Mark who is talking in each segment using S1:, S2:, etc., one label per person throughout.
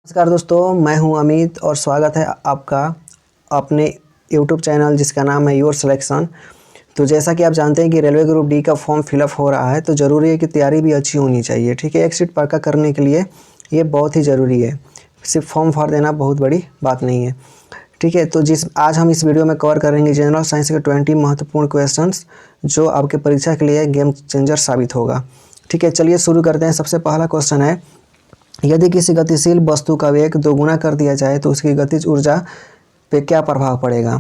S1: नमस्कार दोस्तों, मैं हूं अमित और स्वागत है आपका अपने YouTube चैनल जिसका नाम है योर सिलेक्शन। तो जैसा कि आप जानते हैं कि रेलवे ग्रुप डी का फॉर्म फिलअप हो रहा है, तो ज़रूरी है कि तैयारी भी अच्छी होनी चाहिए। ठीक है, एक सीट पक्का करने के लिए ये बहुत ही ज़रूरी है। सिर्फ फॉर्म भर देना बहुत बड़ी बात नहीं है। ठीक है, तो आज हम इस वीडियो में कवर करेंगे जनरल साइंस के 20 महत्वपूर्ण क्वेश्चंस जो आपके परीक्षा के लिए गेम चेंजर साबित होगा। ठीक है, चलिए शुरू करते हैं। सबसे पहला क्वेश्चन है, यदि किसी गतिशील वस्तु का वेग दोगुना कर दिया जाए तो उसकी गतिज ऊर्जा पे क्या प्रभाव पड़ेगा।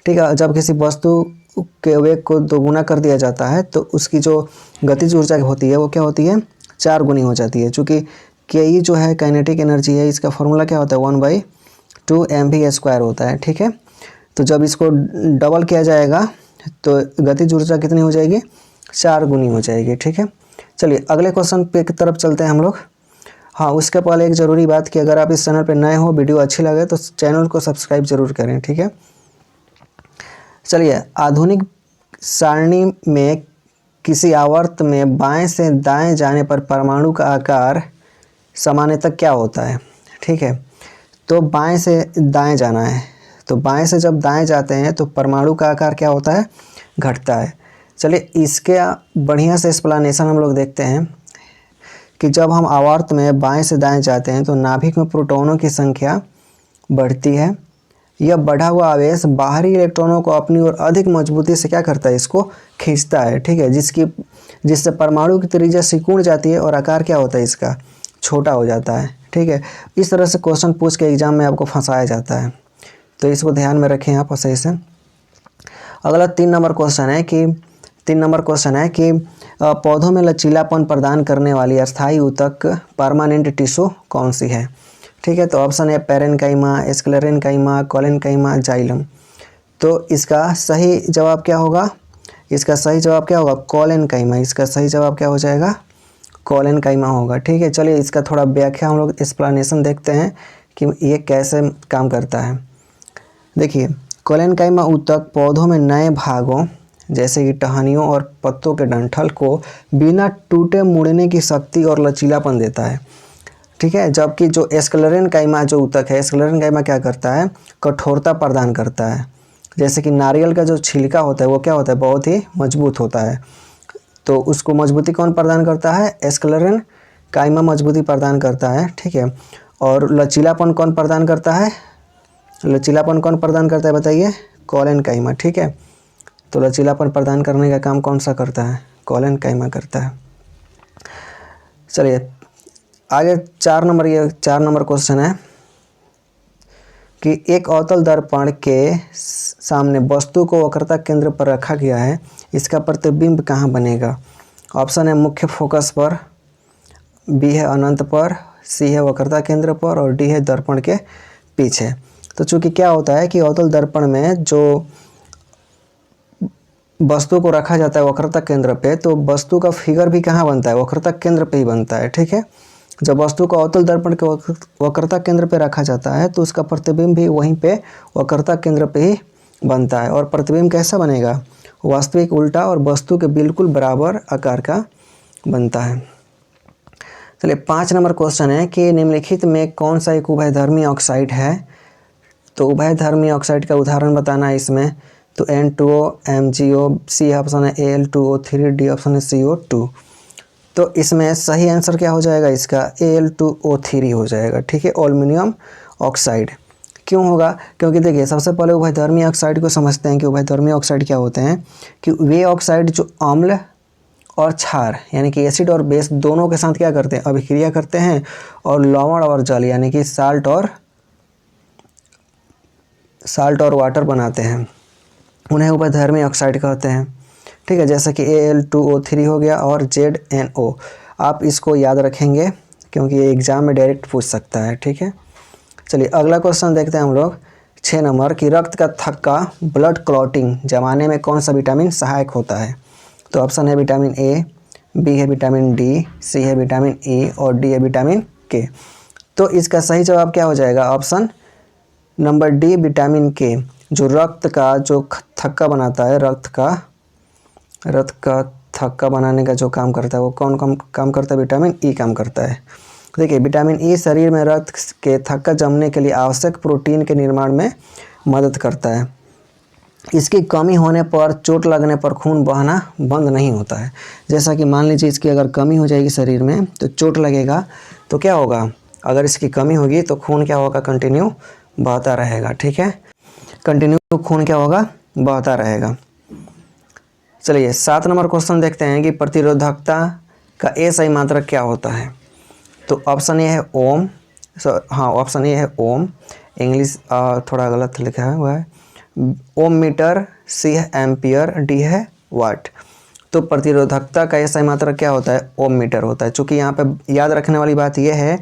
S1: ठीक है, जब किसी वस्तु के वेग को दोगुना कर दिया जाता है तो उसकी जो गतिज ऊर्जा होती है वो क्या होती है, 4 गुनी हो जाती है। चूँकि के जो है काइनेटिक एनर्जी है, इसका फॉर्मूला क्या होता है, 1/2 mv² होता है। ठीक है, तो जब इसको डबल किया जाएगा तो गतिज ऊर्जा कितनी हो जाएगी, 4 गुनी हो जाएगी। ठीक है, चलिए अगले क्वेश्चन पे की तरफ चलते हैं हम लोग। हाँ, उसके पहले एक ज़रूरी बात कि अगर आप इस चैनल पर नए हो, वीडियो अच्छी लगे तो चैनल को सब्सक्राइब जरूर करें। ठीक है, चलिए आधुनिक सारणी में किसी आवर्त में बाएं से दाएं जाने पर परमाणु का आकार सामान्यतः क्या होता है। ठीक है, तो बाएं से दाएं जाना है, तो बाएं से जब दाएं जाते हैं तो परमाणु का आकार क्या होता है, घटता है। चलिए इसके बढ़िया से एक्सप्लेनेशन हम लोग देखते हैं कि जब हम आवर्त में बाएं से दाएं जाते हैं तो नाभिक में प्रोटॉनों की संख्या बढ़ती है। यह बढ़ा हुआ आवेश बाहरी इलेक्ट्रॉनों को अपनी ओर अधिक मजबूती से क्या करता है, इसको खींचता है। ठीक है, जिससे परमाणु की त्रिज्या सिकुड़ जाती है और आकार क्या होता है, इसका छोटा हो जाता है। ठीक है, इस तरह से क्वेश्चन पूछ के एग्जाम में आपको फंसाया जाता है, तो इसको ध्यान में रखें आप सही से। अगला 3 नंबर क्वेश्चन है कि पौधों में लचीलापन प्रदान करने वाली अस्थायी ऊतक परमानेंट टिश्यू कौन सी है। ठीक है, तो ऑप्शन है पैरेन्काइमा, स्क्लेरेन्काइमा, कोलेन्काइमा, जाइलम। तो इसका सही जवाब क्या होगा, कोलेन्काइमा। इसका सही जवाब क्या हो जाएगा, कोलेन्काइमा होगा। ठीक है, चलिए इसका थोड़ा व्याख्या हम लोग एक्सप्लेनेशन देखते हैं कि ये कैसे काम करता है। देखिए, कोलेन्काइमा ऊतक पौधों में नए भागों जैसे कि टहनियों और पत्तों के डंठल को बिना टूटे मुड़ने की शक्ति और लचीलापन देता है। ठीक है, जबकि जो स्क्लेरेन्काइमा जो ऊतक है, स्क्लेरेन्काइमा क्या करता है, कठोरता प्रदान करता है। जैसे कि नारियल का जो छिलका होता है वो क्या होता है, बहुत ही मजबूत होता है, तो उसको मजबूती कौन प्रदान करता है, स्क्लेरेन्काइमा मजबूती प्रदान करता है। ठीक है, और लचीलापन कौन प्रदान करता है, बताइए, कोलेन्काइमा। ठीक है, तो लचीलापन प्रदान करने का काम कौन सा करता है, कोलेन्काइमा करता है। चलिए आगे 4 नंबर क्वेश्चन है कि एक अवतल दर्पण के सामने वस्तु को वक्रता केंद्र पर रखा गया है, इसका प्रतिबिंब कहाँ बनेगा। ऑप्शन है मुख्य फोकस पर, बी है अनंत पर, सी है वक्रता केंद्र पर और डी है दर्पण के पीछे। तो चूंकि क्या होता है कि अवतल दर्पण में जो वस्तु को रखा जाता है वक्रता केंद्र पे, तो वस्तु का फिगर भी कहाँ बनता है, वक्रता केंद्र पे ही बनता है। ठीक है, जब वस्तु को अवतल दर्पण के वक्रता केंद्र पे रखा जाता है तो उसका प्रतिबिंब भी वहीं पे वक्रता केंद्र पे ही बनता है। और प्रतिबिंब कैसा बनेगा, वास्तविक उल्टा और वस्तु के बिल्कुल बराबर आकार का बनता है। चलिए 5 नंबर क्वेश्चन है कि निम्नलिखित में कौन सा एक उभयधर्मी ऑक्साइड है। तो उभयधर्मी ऑक्साइड का उदाहरण बताना है इसमें, तो N2O, MgO, सी ऑप्शन है Al2O3, डी ऑप्शन है CO2। तो इसमें सही आंसर क्या हो जाएगा, इसका Al2O3 हो जाएगा। ठीक है, एल्युमिनियम ऑक्साइड। क्यों होगा, क्योंकि देखिए सबसे पहले उभयधर्मी ऑक्साइड को समझते हैं कि उभयधर्मी ऑक्साइड क्या होते हैं, कि वे ऑक्साइड जो अम्ल और क्षार यानी कि एसिड और बेस दोनों के साथ क्या करते हैं, अभिक्रिया करते हैं, और लवण और जल यानी कि साल्ट और वाटर बनाते हैं, उन्हें उभयधर्मी ऑक्साइड कहते हैं। ठीक है, जैसे कि Al2O3 हो गया और ZNO। आप इसको याद रखेंगे क्योंकि ये एग्जाम में डायरेक्ट पूछ सकता है। ठीक है, चलिए अगला क्वेश्चन देखते हैं हम लोग 6 नंबर कि रक्त का थक्का ब्लड क्लॉटिंग जमाने में कौन सा विटामिन सहायक होता है। तो ऑप्शन है विटामिन ए, बी है विटामिन डी, सी है विटामिन ई और डी है विटामिन के। तो इसका सही जवाब क्या हो जाएगा, ऑप्शन नंबर डी विटामिन के, जो रक्त का जो थक्का बनाता है, रक्त का थक्का बनाने का जो काम करता है वो कौन काम करता है, विटामिन ई काम करता है। देखिए विटामिन ई शरीर में रक्त के थक्का जमने के लिए आवश्यक प्रोटीन के निर्माण में मदद करता है। इसकी कमी होने पर चोट लगने पर खून बहना बंद नहीं होता है। जैसा कि मान लीजिए इसकी अगर कमी हो जाएगी शरीर में तो चोट लगेगा, तो क्या होगा, अगर इसकी कमी होगी तो खून क्या होगा, कंटिन्यू बहता रहेगा। ठीक है, कंटिन्यू खून क्या होगा, बहता रहेगा। चलिए 7 नंबर क्वेश्चन देखते हैं कि प्रतिरोधकता का SI मात्रक क्या होता है। तो ऑप्शन ए है ओम, हाँ ऑप्शन ए है ओम, इंग्लिश थोड़ा गलत लिखा हुआ है, ओम मीटर, सी है एम्पियर, डी है वाट। तो प्रतिरोधकता का SI मात्रक क्या होता है, ओम मीटर होता है। चूँकि यहाँ पे याद रखने वाली बात यह है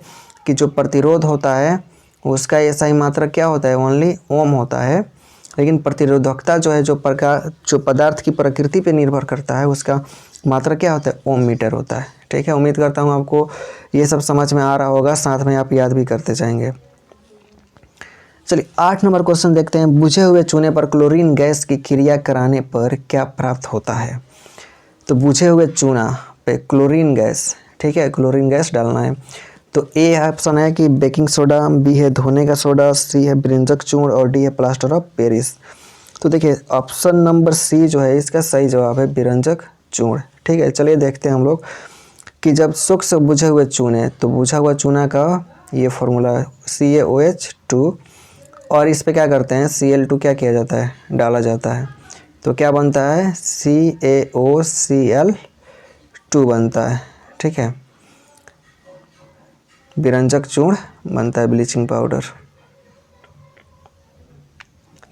S1: कि जो प्रतिरोध होता है उसका SI मात्रक क्या होता है, ओनली ओम होता है, लेकिन प्रतिरोधकता जो है जो पदार्थ की प्रकृति पे निर्भर करता है उसका मात्रक क्या होता है, ओम मीटर होता है। ठीक है, उम्मीद करता हूँ आपको ये सब समझ में आ रहा होगा, साथ में आप याद भी करते जाएंगे। चलिए 8 नंबर क्वेश्चन देखते हैं। बुझे हुए चूने पर क्लोरीन गैस की क्रिया कराने पर क्या प्राप्त होता है। तो बुझे हुए चूना पे क्लोरीन गैस, ठीक है, क्लोरीन गैस डालना है। तो ए ऑप्शन है कि बेकिंग सोडा, बी है धोने का सोडा, सी है बिरंजक चूर्ण और डी है प्लास्टर ऑफ पेरिस। तो देखिए ऑप्शन नंबर सी जो है इसका सही जवाब है बिरंजक चूर्ण। ठीक है, चलिए देखते हैं हम लोग कि जब सूक्ष्म बुझे हुए चूने, तो बुझा हुआ चूना का ये फॉर्मूला CaOH2 और इस पे क्या करते हैं Cl2 क्या किया जाता है, डाला जाता है। तो क्या बनता है CaOCl2 बनता है। ठीक है, बिरंजक चूर्ण बनता है, ब्लीचिंग पाउडर।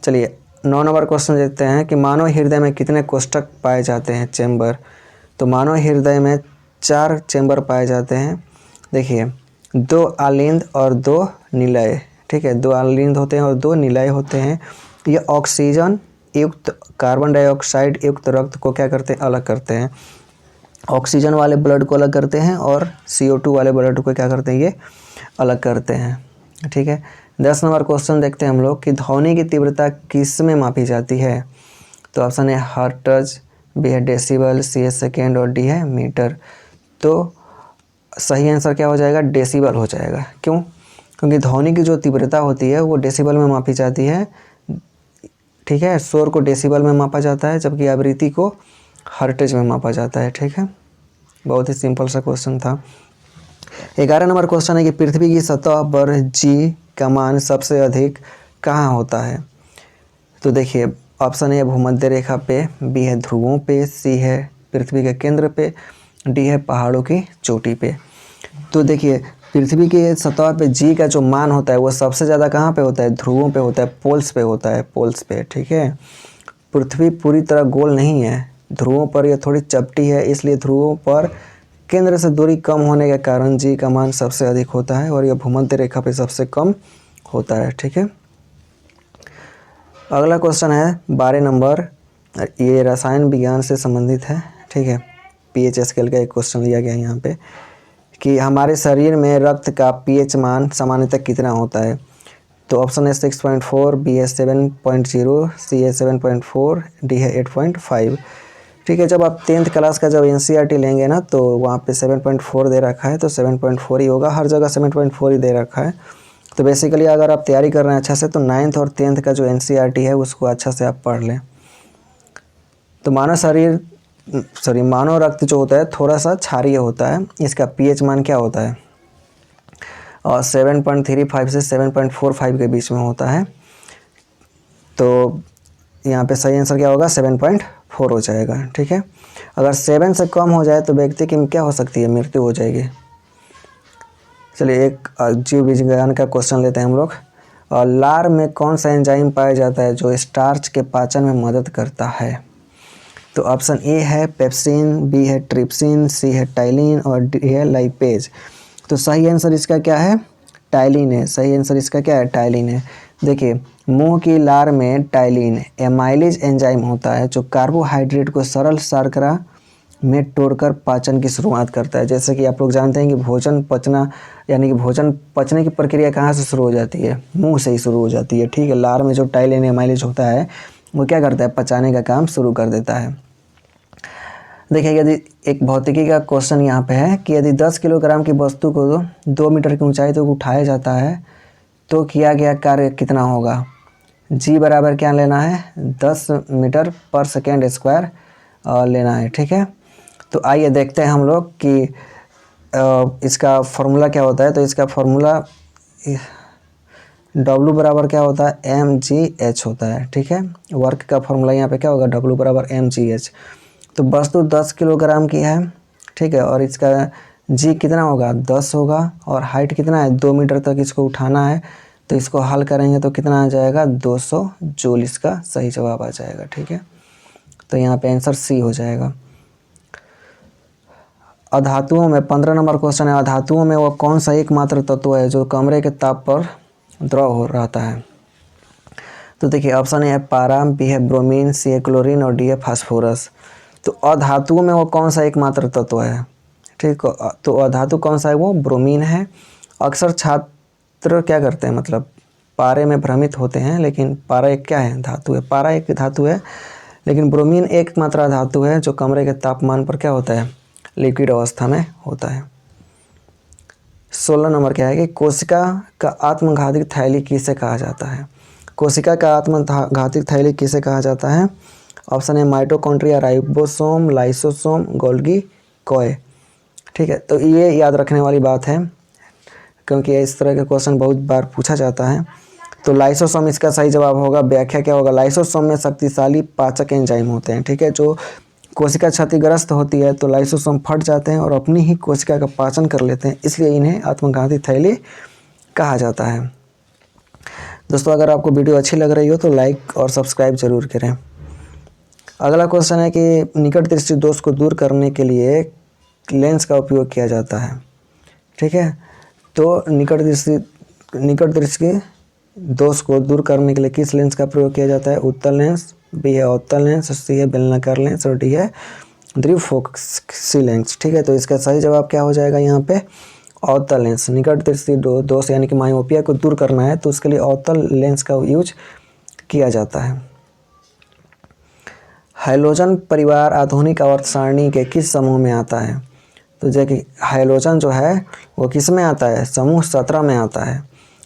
S1: चलिए 9 नंबर क्वेश्चन देखते हैं कि मानव हृदय में कितने कोष्ठक पाए जाते हैं, चैम्बर। तो मानव हृदय में 4 चैम्बर पाए जाते हैं। देखिए 2 आलिंद और 2 निलय। ठीक है, 2 आलिंद होते हैं और 2 निलय होते हैं। ये ऑक्सीजन युक्त कार्बन डाइऑक्साइड युक्त रक्त को क्या करते हैं, अलग करते हैं। ऑक्सीजन वाले ब्लड को अलग करते हैं और CO2 वाले ब्लड को क्या करते हैं, ये अलग करते हैं। ठीक है, 10 नंबर क्वेश्चन देखते हैं हम लोग कि ध्वनि की तीव्रता किस में मापी जाती है। तो ऑप्शन है हर्ट्ज, बी है डेसिबल, सी है सेकेंड और डी है मीटर। तो सही आंसर क्या हो जाएगा, डेसिबल हो जाएगा। क्यों, क्योंकि ध्वनि की जो तीव्रता होती है वो डेसिबल में मापी जाती है। ठीक है, शोर को डेसिबल में मापा जाता है जबकि आवृत्ति को हर्ट्ज में मापा जाता है। ठीक है, बहुत ही सिंपल सा क्वेश्चन था। 11 नंबर क्वेश्चन है कि पृथ्वी की सतह पर G का मान सबसे अधिक कहाँ होता है। तो देखिए ऑप्शन ए भूमध्य रेखा पे, बी है ध्रुवों पे, सी है पृथ्वी के केंद्र पे, डी है पहाड़ों की चोटी पे। तो देखिए पृथ्वी की सतह पे G का जो मान होता है वो सबसे ज़्यादा कहाँ पे होता है, ध्रुवों पे होता है, पोल्स पे होता है, पोल्स पे। ठीक है, पृथ्वी पूरी तरह गोल नहीं है, ध्रुवों पर यह थोड़ी चपटी है, इसलिए ध्रुवों पर केंद्र से दूरी कम होने के कारण G का मान सबसे अधिक होता है और यह भूमध्य रेखा पे सबसे कम होता है। ठीक है, अगला क्वेश्चन है 12 नंबर, ये रसायन विज्ञान से संबंधित है। ठीक है, pH स्केल का एक क्वेश्चन लिया गया है यहाँ पे कि हमारे शरीर में रक्त का pH मान सामान्यतः कितना होता है। तो ऑप्शन है 6.4, बी है 7.0, सी है 7.4, डी है 8.5। ठीक है, जब आप 10th क्लास का जब NCERT लेंगे ना तो वहाँ पे 7.4 दे रखा है, तो 7.4 ही होगा, हर जगह 7.4 ही दे रखा है। तो बेसिकली अगर आप तैयारी कर रहे हैं अच्छा से तो 9th और 10th का जो NCERT है उसको अच्छा से आप पढ़ लें। तो मानव रक्त जो होता है थोड़ा सा क्षारीय होता है, इसका pH मान क्या होता है, और 7.35 से 7.45 के बीच में होता है। तो यहाँ पे सही आंसर क्या होगा, 7.4 हो जाएगा। ठीक है, अगर 7 से कम हो जाए तो व्यक्ति की क्या हो सकती है, मृत्यु हो जाएगी। चलिए एक जीव विज्ञान का क्वेश्चन लेते हैं हम लोग। और लार में कौन सा एंजाइम पाया जाता है जो स्टार्च के पाचन में मदद करता है। तो ऑप्शन ए है पेप्सिन, बी है ट्रिप्सिन, सी है टाइलिन और डी है लाइपेज। तो सही आंसर इसका क्या है, टाइलिन है। सही आंसर इसका क्या है, टाइलिन है। देखिए मुंह की लार में टाइलिन एमाइलेज एंजाइम होता है जो कार्बोहाइड्रेट को सरल शर्करा में तोड़कर पाचन की शुरुआत करता है। जैसे कि आप लोग जानते हैं कि भोजन पचना यानी कि भोजन पचने की प्रक्रिया कहाँ से शुरू हो जाती है, मुंह से ही शुरू हो जाती है। ठीक है, लार में जो टाइलिन एमाइलेज होता है वो क्या करता है, पचाने का काम शुरू कर देता है। देखिए यदि एक भौतिकी का क्वेश्चन यहाँ पे है कि यदि 10 किलोग्राम की वस्तु को 2 मीटर की ऊंचाई तक उठाया जाता है तो किया गया कार्य कितना होगा। जी बराबर क्या लेना है, 10 मीटर पर सेकेंड स्क्वायर लेना है। ठीक है, तो आइए देखते हैं हम लोग कि इसका फॉर्मूला क्या होता है। तो इसका फॉर्मूला W बराबर क्या होता है, mgh होता है। ठीक है, वर्क का फॉर्मूला यहाँ पे क्या होगा, W बराबर mgh। तो वस्तु 10 किलोग्राम की है। ठीक है, और इसका G कितना होगा, 10 होगा, और हाइट कितना है, 2 मीटर तक इसको उठाना है। तो इसको हल करेंगे तो कितना आ जाएगा, 200 जूल इसका सही जवाब आ जाएगा। ठीक है, तो यहाँ पे आंसर सी हो जाएगा। अधातुओं में 15 नंबर क्वेश्चन है, अधातुओं में वो कौन सा एकमात्र तत्व है जो कमरे के ताप पर द्रव हो रहता है। तो देखिए ऑप्शन ए है पारा, बी है ब्रोमीन, सी है क्लोरीन और डी है फास्फोरस। तो अधातुओं में वो कौन सा एकमात्र तत्व है। ठीक, तो अधातु कौन सा है, वो ब्रोमीन है। अक्सर छात्र क्या करते हैं, मतलब पारे में भ्रमित होते हैं, लेकिन पारा एक क्या है, धातु है। पारा एक धातु है, लेकिन ब्रोमीन एकमात्र धातु है जो कमरे के तापमान पर क्या होता है, लिक्विड अवस्था में होता है। 16 नंबर क्या है कि कोशिका का आत्मघाती थैली किसे कहा जाता है। कोशिका का आत्मघाती थैली किसे कहा जाता है। ऑप्शन है mitochondria, ribosome, lysosome, Golgi coy. ठीक है, तो ये याद रखने वाली बात है क्योंकि इस तरह के क्वेश्चन बहुत बार पूछा जाता है। तो लाइसोसोम इसका सही जवाब होगा। व्याख्या क्या होगा, लाइसोसोम में शक्तिशाली पाचक एंजाइम होते हैं। ठीक है, जो कोशिका क्षतिग्रस्त होती है तो लाइसोसोम फट जाते हैं और अपनी ही कोशिका का पाचन कर लेते हैं, इसलिए इन्हें आत्मघाती थैली कहा जाता है। दोस्तों अगर आपको वीडियो अच्छी लग रही हो तो लाइक और सब्सक्राइब जरूर करें। अगला क्वेश्चन है कि निकट दृष्टि दोष को दूर करने के लिए लेंस का उपयोग किया जाता है। ठीक है, तो निकट दृष्टि दोष को दूर करने के लिए किस लेंस का प्रयोग किया जाता है। उत्तल लेंस, बी है अवतल लेंस, सी है बेलनाकार लेंस और डी है द्विफोकसी लेंस। ठीक है, तो इसका सही जवाब क्या हो जाएगा यहाँ पे, अवतल लेंस। निकट दृष्टि दोष यानी कि मायोपिया को दूर करना है तो उसके लिए अवतल लेंस का यूज किया जाता है। हैलोजन परिवार आधुनिक आवर्त सारणी के किस समूह में आता है। तो जो कि हैलोजन जो है वो किस में आता है, समूह 17 में आता है।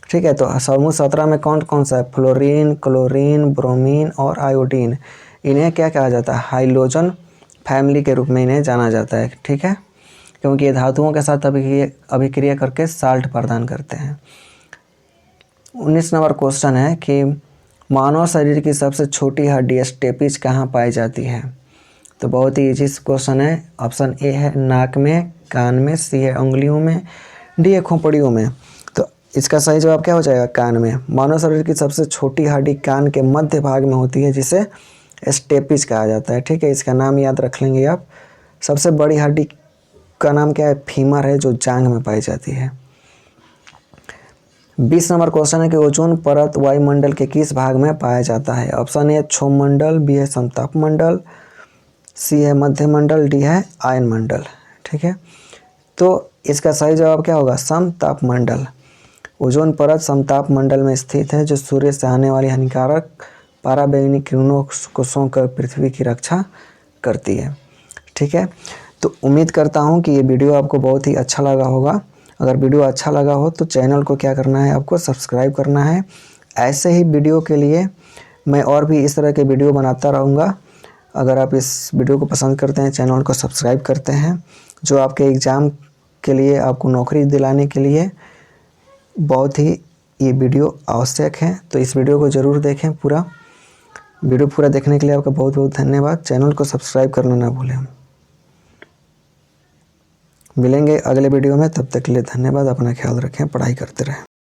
S1: ठीक है, तो समूह 17 में कौन कौन सा है, फ्लोरीन, क्लोरीन, ब्रोमीन और आयोडीन। इन्हें क्या कहा जाता है, हैलोजन फैमिली के रूप में इन्हें जाना जाता है। ठीक है, क्योंकि ये धातुओं के साथ अभिक्रिया करके साल्ट प्रदान करते हैं। 19 नंबर क्वेश्चन है कि मानव शरीर की सबसे छोटी हड्डी स्टेपिज कहाँ पाई जाती है। तो बहुत ही इजी क्वेश्चन है। ऑप्शन ए है नाक में, कान में, सी है उंगलियों में, डी है खोपड़ियों में। तो इसका सही जवाब क्या हो जाएगा, कान में। मानव शरीर की सबसे छोटी हड्डी कान के मध्य भाग में होती है जिसे स्टेपिज कहा जाता है। ठीक है, इसका नाम याद रख लेंगे आप। सबसे बड़ी हड्डी का नाम क्या है, फीमर है, जो जांघ में पाई जाती है। 20 नंबर क्वेश्चन है कि ओजोन परत वायुमंडल के किस भाग में पाया जाता है। ऑप्शन ए क्षोभ मंडल, बी है समताप मंडल, सी है मध्य मंडल, डी है आयन मंडल। ठीक है, तो इसका सही जवाब क्या होगा, समताप मंडल। ओजोन परत समताप मंडल में स्थित है जो सूर्य से आने वाली हानिकारक पराबैंगनी किरणों को सोखकर पृथ्वी की रक्षा करती है। ठीक है, तो उम्मीद करता हूँ कि ये वीडियो आपको बहुत ही अच्छा लगा होगा। अगर वीडियो अच्छा लगा हो तो चैनल को क्या करना है, आपको सब्सक्राइब करना है। ऐसे ही वीडियो के लिए मैं और भी इस तरह के वीडियो बनाता रहूँगा। अगर आप इस वीडियो को पसंद करते हैं, चैनल को सब्सक्राइब करते हैं, जो आपके एग्ज़ाम के लिए, आपको नौकरी दिलाने के लिए बहुत ही ये वीडियो आवश्यक है। तो इस वीडियो को ज़रूर देखें पूरा। वीडियो पूरा देखने के लिए आपका बहुत बहुत धन्यवाद। चैनल को सब्सक्राइब करना ना भूलें। मिलेंगे अगले वीडियो में, तब तक के लिए धन्यवाद। अपना ख्याल रखें, पढ़ाई करते रहें।